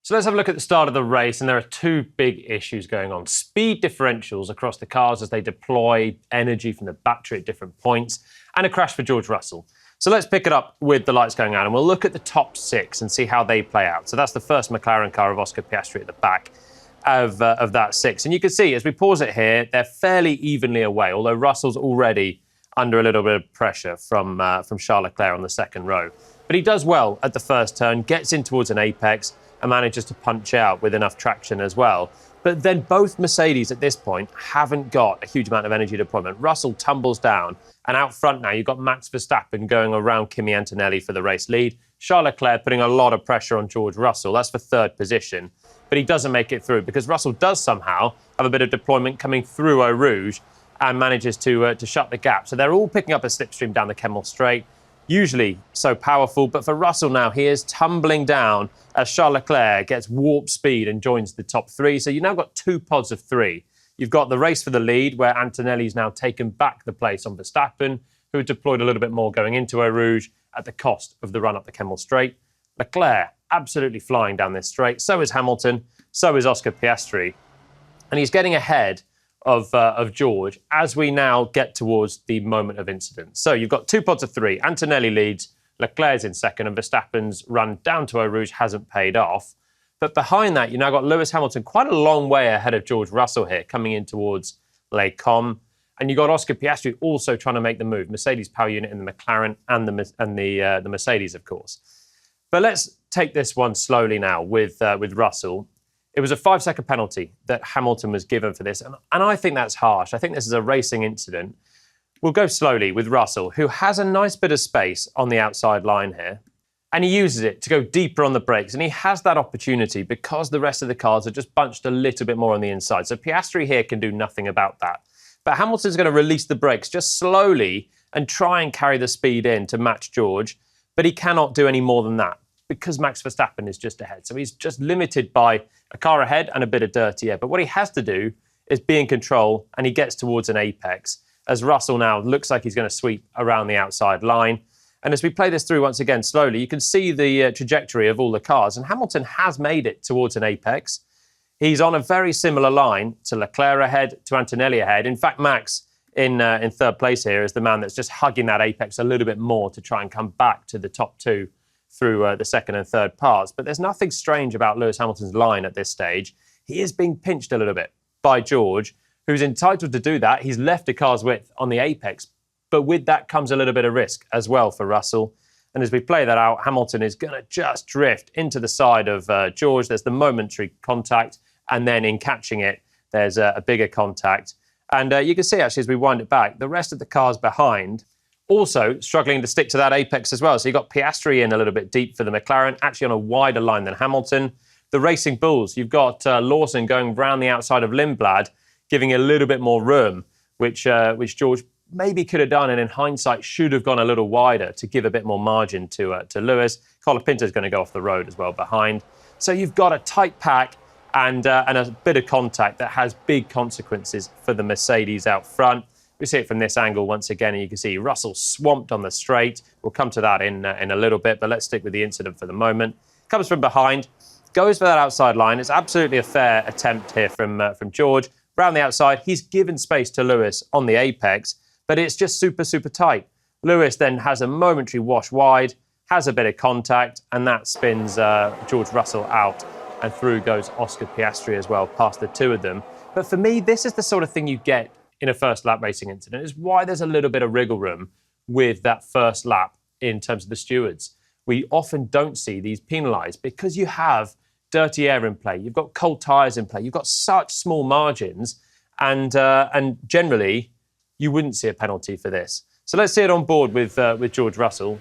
So let's have a look at the start of the race, and there are two big issues going on. Speed differentials across the cars as they deploy energy from the battery at different points, and a crash for George Russell. So let's pick it up with the lights going out, and we'll look at the top six and see how they play out. So that's the first McLaren car of Oscar Piastri at the back of that six. And you can see, as we pause it here, they're fairly evenly away, although Russell's already under a little bit of pressure from Charles Leclerc on the second row. But he does well at the first turn, gets in towards an apex, and manages to punch out with enough traction as well. But then both Mercedes at this point haven't got a huge amount of energy deployment. Russell tumbles down, and out front now you've got Max Verstappen going around Kimi Antonelli for the race lead. Charles Leclerc putting a lot of pressure on George Russell. That's for third position. But he doesn't make it through because Russell does somehow have a bit of deployment coming through Eau Rouge and manages to shut the gap. So they're all picking up a slipstream down the Kemmel Straight. Usually so powerful, but for Russell now, he is tumbling down as Charles Leclerc gets warp speed and joins the top three. So you've now got two pods of three. You've got the race for the lead, where Antonelli's now taken back the place on Verstappen, who had deployed a little bit more going into Eau Rouge at the cost of the run up the Kemmel Straight. Leclerc absolutely flying down this straight. So is Hamilton. So is Oscar Piastri. And he's getting ahead of George as we now get towards the moment of incident. So you've got two pods of three. Antonelli leads, Leclerc's in second, and Verstappen's run down to Eau Rouge hasn't paid off. But behind that, you've now got Lewis Hamilton quite a long way ahead of George Russell here, coming in towards Les Combes. And you've got Oscar Piastri also trying to make the move. Mercedes power unit in the McLaren and the Mercedes, of course. But let's take this one slowly now with Russell. It was a 5-second penalty that Hamilton was given for this. And I think that's harsh. I think this is a racing incident. We'll go slowly with Russell, who has a nice bit of space on the outside line here. And he uses it to go deeper on the brakes. And he has that opportunity because the rest of the cars are just bunched a little bit more on the inside. So Piastri here can do nothing about that. But Hamilton's going to release the brakes just slowly and try and carry the speed in to match George. But he cannot do any more than that because Max Verstappen is just ahead. So he's just limited by a car ahead and a bit of dirty air. But what he has to do is be in control, and he gets towards an apex as Russell now looks like he's going to sweep around the outside line. And as we play this through once again slowly, you can see the trajectory of all the cars. And Hamilton has made it towards an apex. He's on a very similar line to Leclerc ahead, to Antonelli ahead. In fact, Max in third place here is the man that's just hugging that apex a little bit more to try and come back to the top two through the second and third parts. But there's nothing strange about Lewis Hamilton's line at this stage. He is being pinched a little bit by George, who's entitled to do that. He's left a car's width on the apex, but with that comes a little bit of risk as well for Russell. And as we play that out, Hamilton is going to just drift into the side of George. There's the momentary contact, and then in catching it, there's a bigger contact. And you can see, actually, as we wind it back, the rest of the cars behind also struggling to stick to that apex as well. So you've got Piastri in a little bit deep for the McLaren, actually on a wider line than Hamilton. The Racing Bulls, you've got Lawson going round the outside of Lindblad, giving a little bit more room, which George maybe could have done, and in hindsight should have gone a little wider to give a bit more margin to Lewis. Colapinto's going to go off the road as well behind. So you've got a tight pack and a bit of contact that has big consequences for the Mercedes out front. We see it from this angle once again, and you can see Russell swamped on the straight. We'll come to that in a little bit, but let's stick with the incident for the moment. Comes from behind, goes for that outside line. It's absolutely a fair attempt here from George. Round the outside, he's given space to Lewis on the apex, but it's just super, super tight. Lewis then has a momentary wash wide, has a bit of contact, and that spins George Russell out, and through goes Oscar Piastri as well, past the two of them. But for me, this is the sort of thing you get in a first lap racing incident. Is why there's a little bit of wriggle room with that first lap in terms of the stewards. We often don't see these penalised because you have dirty air in play, you've got cold tyres in play, you've got such small margins, and generally you wouldn't see a penalty for this. So let's see it on board with George Russell.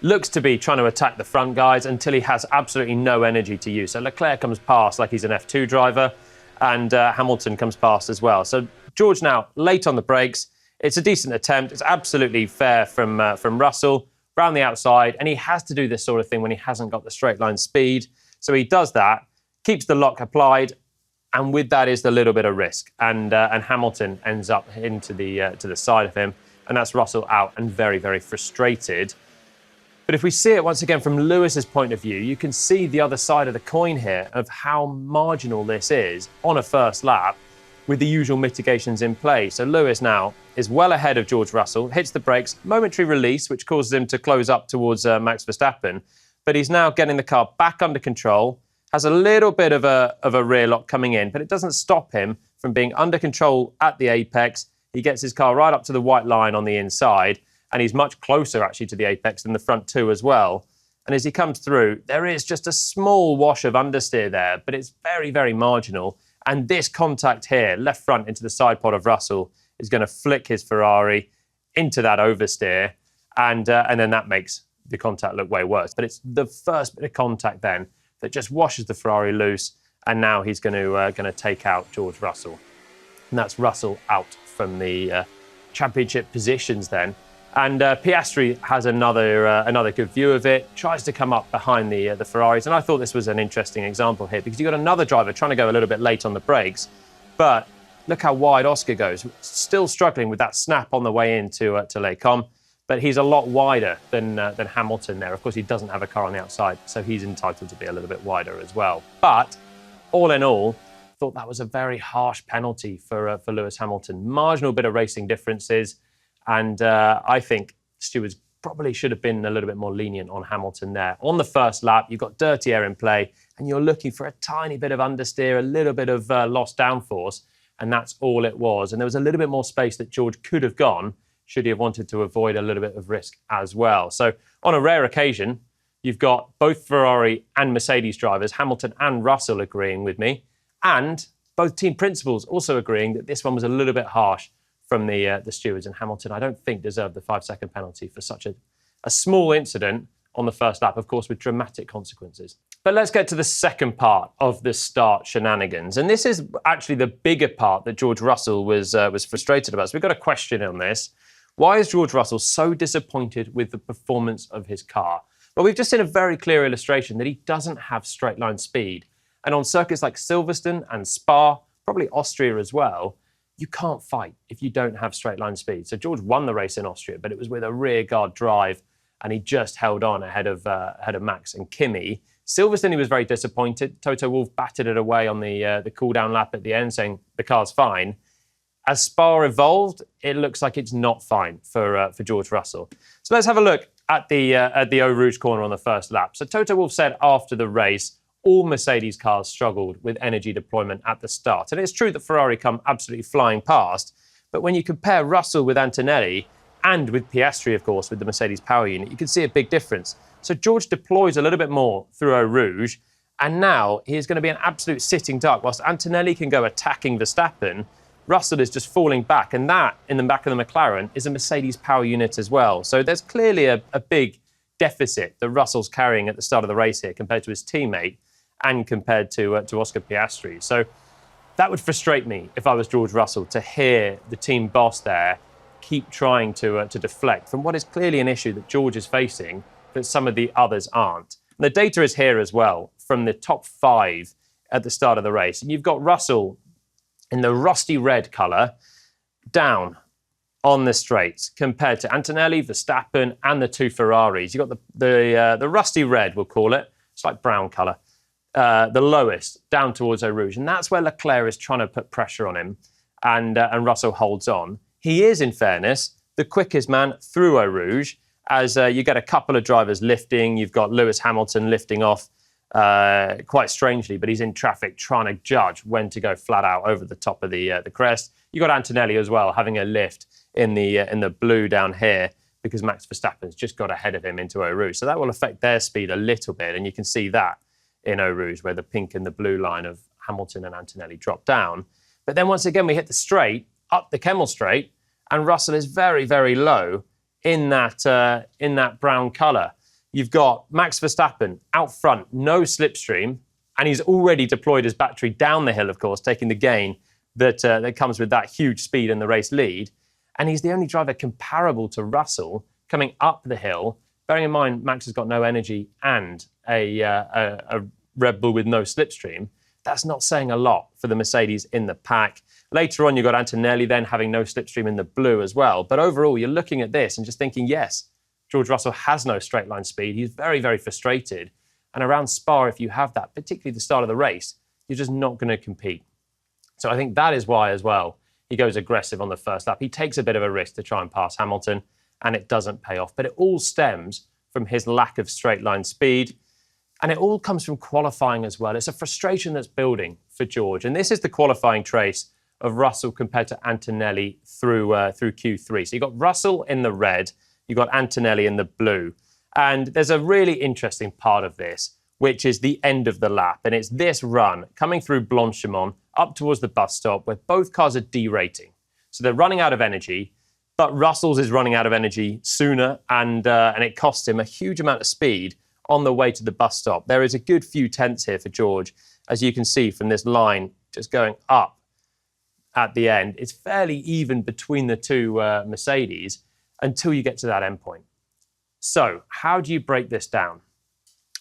Looks to be trying to attack the front guys until he has absolutely no energy to use. So Leclerc comes past like he's an F2 driver, and Hamilton comes past as well. So George now late on the brakes. It's a decent attempt. It's absolutely fair from Russell, round the outside, and he has to do this sort of thing when he hasn't got the straight line speed. So he does that, keeps the lock applied, and with that is the little bit of risk. And Hamilton ends up into the to the side of him, and that's Russell out and very, very frustrated. But if we see it once again from Lewis's point of view, you can see the other side of the coin here of how marginal this is on a first lap with the usual mitigations in play. So Lewis now is well ahead of George Russell, hits the brakes, momentary release, which causes him to close up towards Max Verstappen. But he's now getting the car back under control, has a little bit of a rear lock coming in, but it doesn't stop him from being under control at the apex. He gets his car right up to the white line on the inside, and he's much closer actually to the apex than the front two as well. And as he comes through, there is just a small wash of understeer there, but it's very, very marginal. And this contact here, left front into the side pod of Russell, is going to flick his Ferrari into that oversteer, and then that makes the contact look way worse. But it's the first bit of contact then that just washes the Ferrari loose, and now he's going to take out George Russell. And that's Russell out from the championship positions then. And Piastri has another good view of it, tries to come up behind the Ferraris. And I thought this was an interesting example here because you've got another driver trying to go a little bit late on the brakes. But look how wide Oscar goes. Still struggling with that snap on the way into Les Combes. But he's a lot wider than Hamilton there. Of course, he doesn't have a car on the outside, so he's entitled to be a little bit wider as well. But all in all, I thought that was a very harsh penalty for Lewis Hamilton. Marginal bit of racing differences. And I think stewards probably should have been a little bit more lenient on Hamilton there. On the first lap, you've got dirty air in play, and you're looking for a tiny bit of understeer, a little bit of lost downforce, and that's all it was. And there was a little bit more space that George could have gone should he have wanted to avoid a little bit of risk as well. So on a rare occasion, you've got both Ferrari and Mercedes drivers, Hamilton and Russell, agreeing with me, and both team principals also agreeing that this one was a little bit harsh from the stewards, and Hamilton, I don't think, deserved the 5-second penalty for such a small incident on the first lap, of course, with dramatic consequences. But let's get to the second part of the start shenanigans. And this is actually the bigger part that George Russell was frustrated about. So we've got a question on this. Why is George Russell so disappointed with the performance of his car? Well, we've just seen a very clear illustration that he doesn't have straight line speed. And on circuits like Silverstone and Spa, probably Austria as well, you can't fight if you don't have straight line speed. So George won the race in Austria, but it was with a rear guard drive, and he just held on ahead of Max and Kimi. Silverstone, he was very disappointed. Toto Wolff batted it away on the cool-down lap at the end, saying the car's fine. As Spa evolved, it looks like it's not fine for George Russell. So let's have a look at the Eau Rouge corner on the first lap. So Toto Wolff said after the race, all Mercedes cars struggled with energy deployment at the start. And it's true that Ferrari come absolutely flying past, but when you compare Russell with Antonelli and with Piastri, of course, with the Mercedes power unit, you can see a big difference. So George deploys a little bit more through Eau Rouge, and now he is going to be an absolute sitting duck. Whilst Antonelli can go attacking Verstappen, Russell is just falling back, and that, in the back of the McLaren, is a Mercedes power unit as well. So there's clearly a big deficit that Russell's carrying at the start of the race here compared to his teammate and compared to Oscar Piastri. So that would frustrate me if I was George Russell, to hear the team boss there keep trying to deflect from what is clearly an issue that George is facing that some of the others aren't. And the data is here as well from the top 5 at the start of the race. And you've got Russell in the rusty red colour down on the straights compared to Antonelli, Verstappen and the 2 Ferraris. You've got the rusty red, we'll call it. It's like brown colour. The lowest, down towards Eau Rouge. And that's where Leclerc is trying to put pressure on him, and Russell holds on. He is, in fairness, the quickest man through Eau Rouge, as you get a couple of drivers lifting. You've got Lewis Hamilton lifting off quite strangely, but he's in traffic trying to judge when to go flat out over the top of the crest. You've got Antonelli as well having a lift in the blue down here because Max Verstappen's just got ahead of him into Eau Rouge. So that will affect their speed a little bit, and you can see that in Eau Rouge, where the pink and the blue line of Hamilton and Antonelli drop down. But then once again, we hit the straight, up the Kemmel straight, and Russell is very, very low in that brown colour. You've got Max Verstappen out front, no slipstream, and he's already deployed his battery down the hill, of course, taking the gain that comes with that huge speed and the race lead. And he's the only driver comparable to Russell coming up the hill. Bearing in mind, Max has got no energy and a Red Bull with no slipstream. That's not saying a lot for the Mercedes in the pack. Later on, you've got Antonelli then having no slipstream in the blue as well. But overall, you're looking at this and just thinking, yes, George Russell has no straight line speed. He's very, very frustrated. And around Spa, if you have that, particularly the start of the race, you're just not going to compete. So I think that is why, as well, he goes aggressive on the first lap. He takes a bit of a risk to try and pass Hamilton, and it doesn't pay off. But it all stems from his lack of straight line speed. And it all comes from qualifying as well. It's a frustration that's building for George. And this is the qualifying trace of Russell compared to Antonelli through Q3. So you've got Russell in the red, you've got Antonelli in the blue. And there's a really interesting part of this, which is the end of the lap. And it's this run coming through Blanchimont up towards the bus stop where both cars are derating. So they're running out of energy, but Russell's is running out of energy sooner, and it costs him a huge amount of speed on the way to the bus stop. There is a good few tenths here for George, as you can see from this line just going up at the end. It's fairly even between the two Mercedes until you get to that endpoint. So how do you break this down?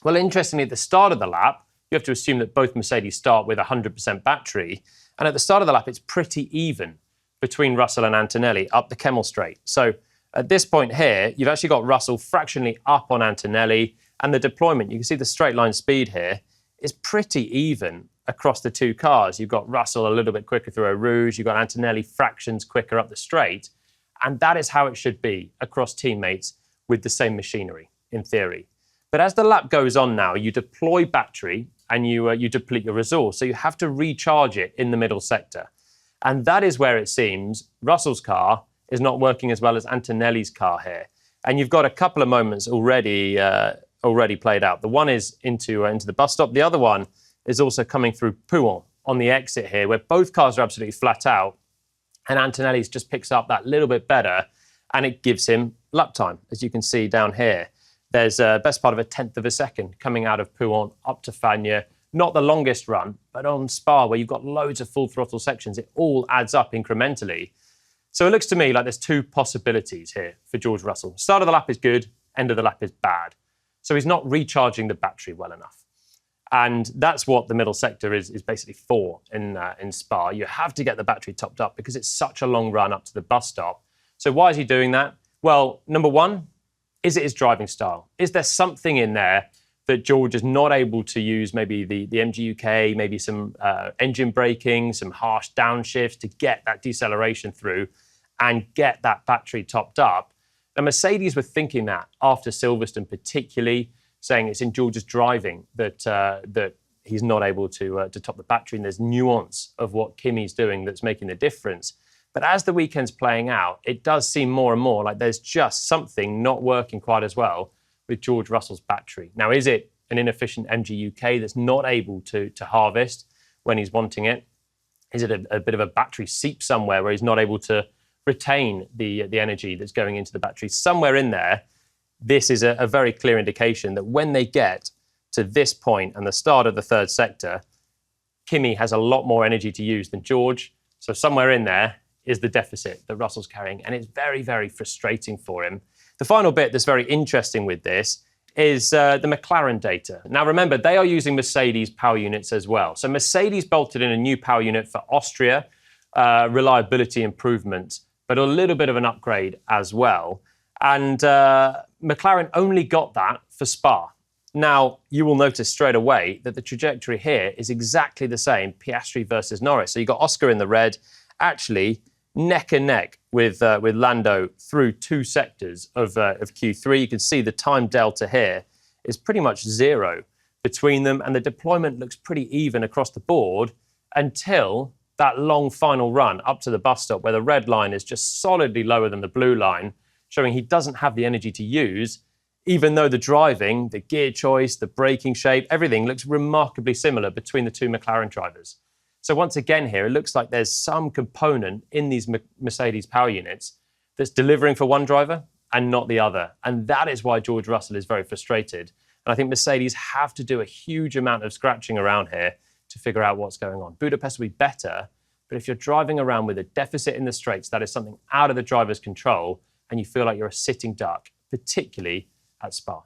Well, interestingly, at the start of the lap, you have to assume that both Mercedes start with 100% battery. And at the start of the lap, it's pretty even between Russell and Antonelli up the Kemmel straight. So at this point here, you've actually got Russell fractionally up on Antonelli, and the deployment, you can see the straight line speed here, is pretty even across the two cars. You've got Russell a little bit quicker through Eau Rouge, you've got Antonelli fractions quicker up the straight, and that is how it should be across teammates with the same machinery, in theory. But as the lap goes on now, you deploy battery and you deplete your resource, so you have to recharge it in the middle sector. And that is where it seems Russell's car is not working as well as Antonelli's car here. And you've got a couple of moments already played out. The one is into the bus stop. The other one is also coming through Pouhon on the exit here, where both cars are absolutely flat out. And Antonelli's just picks up that little bit better, and it gives him lap time, as you can see down here. There's a best part of a tenth of a second coming out of Pouhon up to Fagnes. Not the longest run, but on Spa, where you've got loads of full throttle sections, it all adds up incrementally. So it looks to me like there's two possibilities here for George Russell. Start of the lap is good, end of the lap is bad. So he's not recharging the battery well enough. And that's what the middle sector is basically for in Spa. You have to get the battery topped up because it's such a long run up to the bus stop. So why is he doing that? Well, number one, is it his driving style? Is there something in there that George is not able to use, maybe the MGUK, maybe some engine braking, some harsh downshifts to get that deceleration through and get that battery topped up? Now, Mercedes were thinking that after Silverstone particularly, saying it's in George's driving that he's not able to top the battery, and there's nuance of what Kimi's doing that's making the difference. But as the weekend's playing out, it does seem more and more like there's just something not working quite as well with George Russell's battery. Now, is it an inefficient MGUK that's not able to harvest when he's wanting it? Is it a bit of a battery seep somewhere where he's not able to retain the energy that's going into the battery? Somewhere in there, this is a very clear indication that when they get to this point and the start of the third sector, Kimi has a lot more energy to use than George. So somewhere in there is the deficit that Russell's carrying, and it's very, very frustrating for him. The final bit that's very interesting with this is the McLaren data. Now, remember, they are using Mercedes power units as well. So Mercedes bolted in a new power unit for Austria, reliability improvement, but a little bit of an upgrade as well. And McLaren only got that for Spa. Now, you will notice straight away that the trajectory here is exactly the same, Piastri versus Norris. So you've got Oscar in the red, actually neck and neck with Lando through two sectors of Q3. You can see the time delta here is pretty much zero between them, and the deployment looks pretty even across the board until that long final run up to the bus stop where the red line is just solidly lower than the blue line, showing he doesn't have the energy to use, even though the driving, the gear choice, the braking shape, everything looks remarkably similar between the two McLaren drivers. So once again here, it looks like there's some component in these Mercedes power units that's delivering for one driver and not the other. And that is why George Russell is very frustrated. And I think Mercedes have to do a huge amount of scratching around here to figure out what's going on. Budapest will be better, but if you're driving around with a deficit in the straights, that is something out of the driver's control, and you feel like you're a sitting duck, particularly at Spa.